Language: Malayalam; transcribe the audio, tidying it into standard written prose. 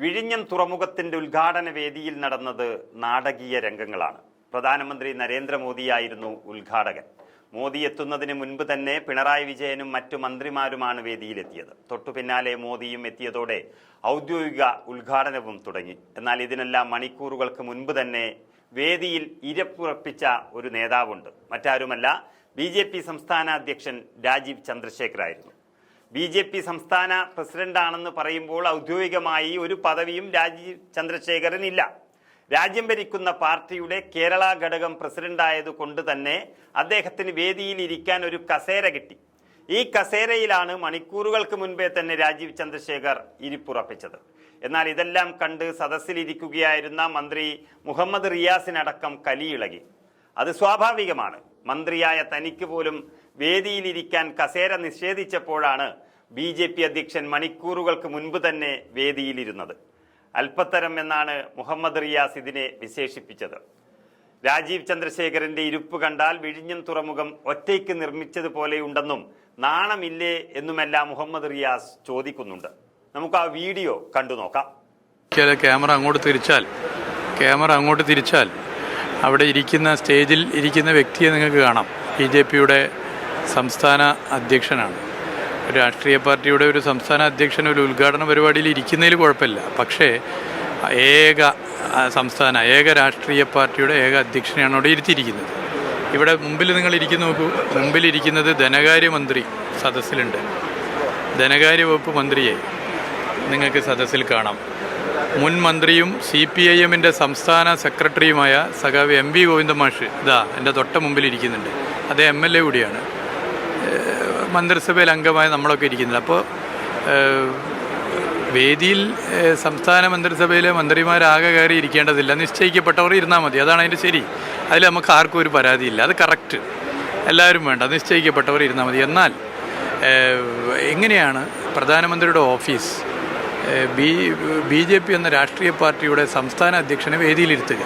വിഴിഞ്ഞം തുറമുഖത്തിന്റെ ഉദ്ഘാടന വേദിയിൽ നടന്നത് നാടകീയ രംഗങ്ങളാണ്. പ്രധാനമന്ത്രി നരേന്ദ്രമോദിയായിരുന്നു ഉദ്ഘാടകൻ. മോദി എത്തുന്നതിന് മുൻപ് തന്നെ പിണറായി വിജയനും മറ്റു മന്ത്രിമാരുമാണ് വേദിയിലെത്തിയത്. തൊട്ടു പിന്നാലെ മോദിയും എത്തിയതോടെ ഔദ്യോഗിക ഉദ്ഘാടനവും തുടങ്ങി. എന്നാൽ ഇതിനെല്ലാം മണിക്കൂറുകൾക്ക് മുൻപ് തന്നെ വേദിയിൽ ഇരപ്പുറപ്പിച്ച ഒരു നേതാവുണ്ട്. മറ്റാരുമല്ല, BJP സംസ്ഥാന അധ്യക്ഷൻ രാജീവ് ചന്ദ്രശേഖറായിരുന്നു. BJP സംസ്ഥാന പ്രസിഡന്റാണെന്ന് പറയുമ്പോൾ ഔദ്യോഗികമായി ഒരു പദവിയും രാജീവ് ചന്ദ്രശേഖരനില്ല. രാജ്യം ഭരിക്കുന്ന പാർട്ടിയുടെ കേരള ഘടകം പ്രസിഡന്റായതുകൊണ്ട് തന്നെ അദ്ദേഹത്തിന് വേദിയിൽ ഇരിക്കാൻ ഒരു കസേര കിട്ടി. ഈ കസേരയിലാണ് മണിക്കൂറുകൾക്ക് മുൻപേ തന്നെ രാജീവ് ചന്ദ്രശേഖർ ഇരിപ്പുറപ്പിച്ചത്. എന്നാൽ ഇതെല്ലാം കണ്ട് സദസ്സിലിരിക്കുകയായിരുന്ന മന്ത്രി മുഹമ്മദ് റിയാസിനടക്കം കലിയിളകി. അത് സ്വാഭാവികമാണ്. മന്ത്രിയായ തനിക്ക് പോലും വേദിയിലിരിക്കാൻ കസേര നിഷേധിച്ചപ്പോഴാണ് BJP അധ്യക്ഷൻ മണിക്കൂറുകൾക്ക് മുൻപ് തന്നെ വേദിയിലിരുന്നത്. അല്പത്തരം എന്നാണ് മുഹമ്മദ് റിയാസ് ഇതിനെ വിശേഷിപ്പിച്ചത്. രാജീവ് ചന്ദ്രശേഖരന്റെ ഇരിപ്പ് കണ്ടാൽ വിഴിഞ്ഞം തുറമുഖം ഒറ്റയ്ക്ക് നിർമ്മിച്ചതുപോലെയുണ്ടെന്നും നാണമില്ലേ എന്നുമെല്ലാം മുഹമ്മദ് റിയാസ് ചോദിക്കുന്നുണ്ട്. നമുക്ക് ആ വീഡിയോ കണ്ടു നോക്കാം. ക്യാമറ അങ്ങോട്ട് തിരിച്ചാൽ അവിടെ ഇരിക്കുന്ന സ്റ്റേജിൽ ഇരിക്കുന്ന വ്യക്തിയെ നിങ്ങൾക്ക് കാണാം. BJPയുടെ സംസ്ഥാന അധ്യക്ഷനാണ്. രാഷ്ട്രീയ പാർട്ടിയുടെ ഒരു സംസ്ഥാന അധ്യക്ഷൻ ഒരു ഉദ്ഘാടന പരിപാടിയിൽ ഇരിക്കുന്നതിൽ കുഴപ്പമില്ല. പക്ഷേ ഏക രാഷ്ട്രീയ പാർട്ടിയുടെ ഏക അധ്യക്ഷനെയാണ് അവിടെ ഇരുത്തിയിരിക്കുന്നത്. ഇവിടെ മുമ്പിൽ നിങ്ങൾ ഇരിക്കുന്നു നോക്കൂ. മുമ്പിലിരിക്കുന്നത് ധനകാര്യമന്ത്രി സദസ്സിലുണ്ട്. ധനകാര്യ വകുപ്പ് മന്ത്രിയെ നിങ്ങൾക്ക് സദസ്സിൽ കാണാം. മുൻ മന്ത്രിയും CPIMൻ്റെ സംസ്ഥാന സെക്രട്ടറിയുമായ സഖാവ് MV ഗോവിന്ദ മാഷ് ഇതാ എൻ്റെ തൊട്ട മുമ്പിലിരിക്കുന്നുണ്ട്. അദ്ദേഹം MLA കൂടിയാണ്. മന്ത്രിസഭയിൽ അംഗമായ നമ്മളൊക്കെ ഇരിക്കുന്നത്. അപ്പോൾ വേദിയിൽ സംസ്ഥാന മന്ത്രിസഭയിലെ മന്ത്രിമാരാകെ കയറി ഇരിക്കേണ്ടതില്ല. നിശ്ചയിക്കപ്പെട്ടവർ ഇരുന്നാൽ മതി. അതാണ് അതിൻ്റെ ശരി. അതിൽ നമുക്ക് ആർക്കും ഒരു പരാതിയില്ല. അത് കറക്റ്റ്. എല്ലാവരും വേണ്ട. നിശ്ചയിക്കപ്പെട്ടവർ ഇരുന്നാൽ മതി. എന്നാൽ എങ്ങനെയാണ് പ്രധാനമന്ത്രിയുടെ ഓഫീസ് BJP എന്ന രാഷ്ട്രീയ പാർട്ടിയുടെ സംസ്ഥാന അധ്യക്ഷനെ വേദിയിലിരുത്തുക?